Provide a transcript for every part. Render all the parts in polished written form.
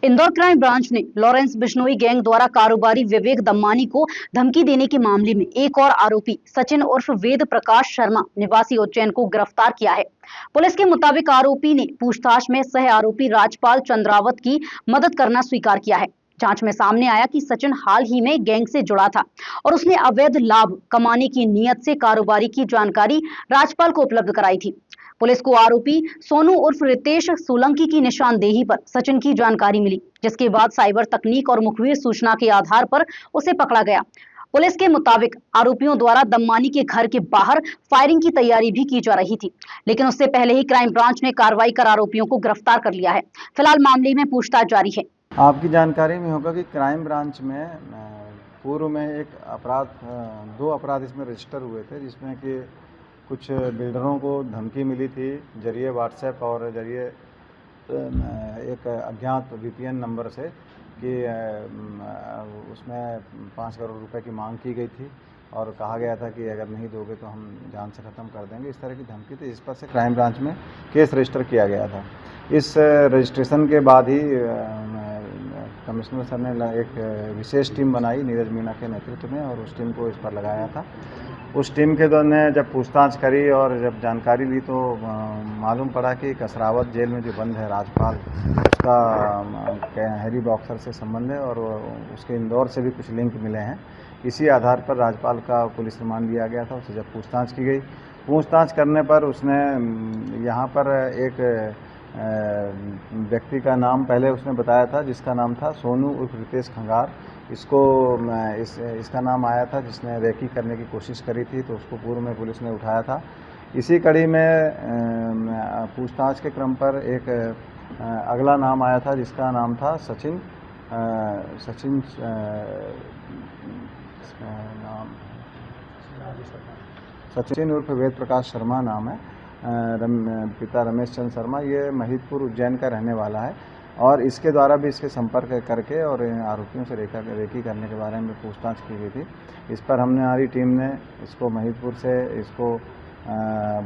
Indore crime branch ने Lawrence Bishnoi gang द्वारा कारोबारी विवेक दम्मानी को धमकी देने के मामले में एक और आरोपी सचिन उर्फ वेद प्रकाश शर्मा निवासी उज्जैन को गिरफ्तार किया है। पुलिस के मुताबिक आरोपी ने पूछताछ में सह आरोपी राजपाल चंद्रावत की मदद करना स्वीकार किया है। जांच में सामने आया कि सचिन हाल ही में गैंग से जुड़ा था और उसने अवैध लाभ कमाने की नीयत से कारोबारी की जानकारी राजपाल को उपलब्ध कराई थी। पुलिस को आरोपी सोनू उर्फ रितेश सोलंकी की निशानदेही पर सचिन की जानकारी मिली, जिसके बाद साइबर तकनीक और मुखबिर सूचना के आधार पर उसे पकड़ा गया। पुलिस के मुताबिक आरोपियों द्वारा दम्मानी के घर के बाहर फायरिंग की तैयारी भी की जा रही थी, लेकिन उससे पहले ही क्राइम ब्रांच ने कार्रवाई कर आरोपियों को गिरफ्तार कर लिया है। फिलहाल मामले में पूछताछ जारी है। आपकी जानकारी में होगा कि क्राइम ब्रांच में पूर्व में एक दो अपराध इसमें रजिस्टर हुए थे, जिसमें कि कुछ बिल्डरों को धमकी मिली थी जरिए व्हाट्सएप और जरिए एक अज्ञात वीपीएन नंबर से कि उसमें 5 करोड़ रुपए की मांग की गई थी और कहा गया था कि अगर नहीं दोगे तो हम जान से ख़त्म कर देंगे। इस तरह की धमकी थी। इस पर से क्राइम ब्रांच में केस रजिस्टर किया गया था। इस रजिस्ट्रेशन के बाद ही कमिश्नर सर ने एक विशेष टीम बनाई नीरज मीणा के नेतृत्व में और उस टीम को इस पर लगाया था। उस टीम के दौरान ने जब पूछताछ करी और जब जानकारी ली तो मालूम पड़ा कि कसरावत जेल में जो बंद है राजपाल, उसका हैरी बॉक्सर से संबंध है और उसके इंदौर से भी कुछ लिंक मिले हैं। इसी आधार पर राजपाल का पुलिस रिमांड लिया गया था। उससे जब पूछताछ की गई, पूछताछ करने पर उसने यहाँ पर एक व्यक्ति का नाम पहले उसने बताया था, जिसका नाम था सोनू उर्फ रितेश खंगार। इसका नाम आया था जिसने रेकी करने की कोशिश करी थी, तो उसको पूर्व में पुलिस ने उठाया था। इसी कड़ी में पूछताछ के क्रम पर एक अगला नाम आया था जिसका नाम था सचिन उर्फ वेद प्रकाश शर्मा नाम है। पिता रमेश चंद्र शर्मा, ये महिदपुर उज्जैन का रहने वाला है और इसके द्वारा भी इसके संपर्क करके और आरोपियों से रेकी करने के बारे में पूछताछ की गई थी। इस पर हमारी टीम ने इसको महिदपुर से इसको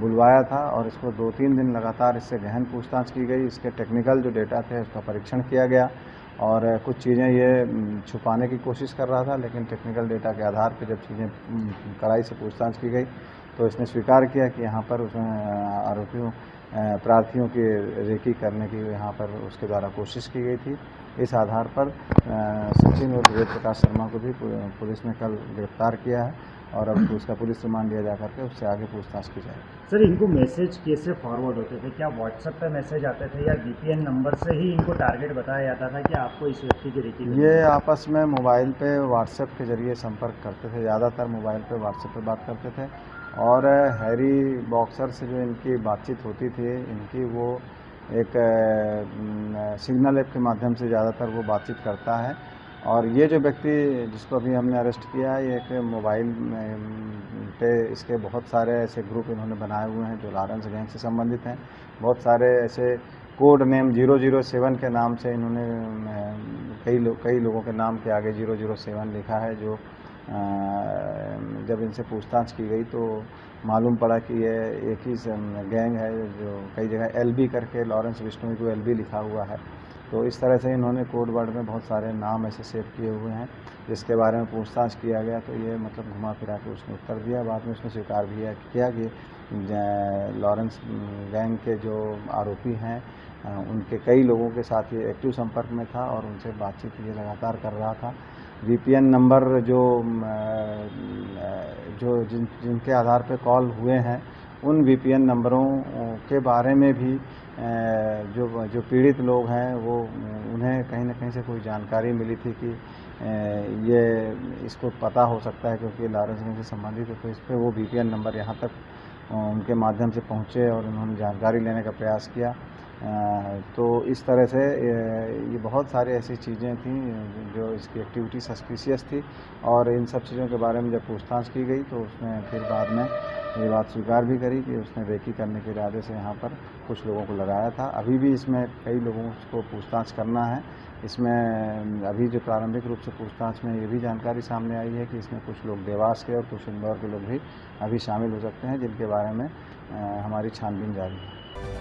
बुलवाया था और इसको 2-3 दिन लगातार इससे गहन पूछताछ की गई। इसके टेक्निकल जो डेटा थे उसका परीक्षण किया गया और कुछ चीज़ें ये छुपाने की कोशिश कर रहा था, लेकिन टेक्निकल डेटा के आधार पर जब चीज़ें कड़ाई से पूछताछ की गई तो इसने स्वीकार किया कि यहाँ पर उसने प्रार्थियों की रेकी करने की यहाँ पर उसके द्वारा कोशिश की गई थी। इस आधार पर सचिन और वेद प्रकाश शर्मा को भी पुलिस ने कल गिरफ्तार किया है और अब उसका पुलिस रिमांड लिया जा करके उससे आगे पूछताछ की जाएगी। सर, इनको मैसेज कैसे फॉरवर्ड होते थे? क्या व्हाट्सएप पे मैसेज आते थे या वीपीएन नंबर से ही इनको टारगेट बताया जाता था कि आपको इस व्यक्ति की रेकी? ये आपस में मोबाइल पे व्हाट्सएप के जरिए संपर्क करते थे, ज़्यादातर मोबाइल पे व्हाट्सएप पे बात करते थे और हैरी बॉक्सर से जो इनकी बातचीत होती थी, इनकी वो एक सिग्नल ऐप के माध्यम से ज़्यादातर वो बातचीत करता है। और ये जो व्यक्ति जिसको अभी हमने अरेस्ट किया है, ये एक मोबाइल पे इसके बहुत सारे ऐसे ग्रुप इन्होंने बनाए हुए हैं जो लॉरेंस गैंग से संबंधित हैं। बहुत सारे ऐसे कोड नेम 007 के नाम से इन्होंने कई लोगों के नाम के आगे 007 लिखा है। जो जब इनसे पूछताछ की गई तो मालूम पड़ा कि ये एक ही गैंग है जो कई जगह LB करके लॉरेंस बिश्नोई को LB लिखा हुआ है। तो इस तरह से इन्होंने कोड वर्ड में बहुत सारे नाम ऐसे सेव किए हुए हैं, जिसके बारे में पूछताछ किया गया तो ये मतलब घुमा फिरा के उसने उत्तर दिया। बाद में उसने स्वीकार भी किया कि लॉरेंस गैंग के जो आरोपी हैं उनके कई लोगों के साथ ये एक्टिव संपर्क में था और उनसे बातचीत ये लगातार कर रहा था। वीपीएन नंबर जिनके आधार पे कॉल हुए हैं, उन वीपीएन नंबरों के बारे में भी जो पीड़ित लोग हैं वो उन्हें कहीं ना कहीं से कोई जानकारी मिली थी कि ये इसको पता हो सकता है क्योंकि लॉरेंस गैंग से संबंधित है, तो इस पर वो वीपीएन नंबर यहाँ तक उनके माध्यम से पहुँचे और उन्होंने जानकारी लेने का प्रयास किया। तो इस तरह से ये बहुत सारी ऐसी चीज़ें थी जो इसकी एक्टिविटी सस्पिशियस थी और इन सब चीज़ों के बारे में जब पूछताछ की गई तो उसने फिर बाद में ये बात स्वीकार भी करी कि उसने रेकी करने के इरादे से यहाँ पर कुछ लोगों को लगाया था। अभी भी इसमें कई लोगों को पूछताछ करना है। इसमें अभी जो प्रारंभिक रूप से पूछताछ में ये भी जानकारी सामने आई है कि इसमें कुछ लोग देवास के और कुछ इंदौर के लोग भी अभी शामिल हो सकते हैं, जिनके बारे में हमारी छानबीन जारी है।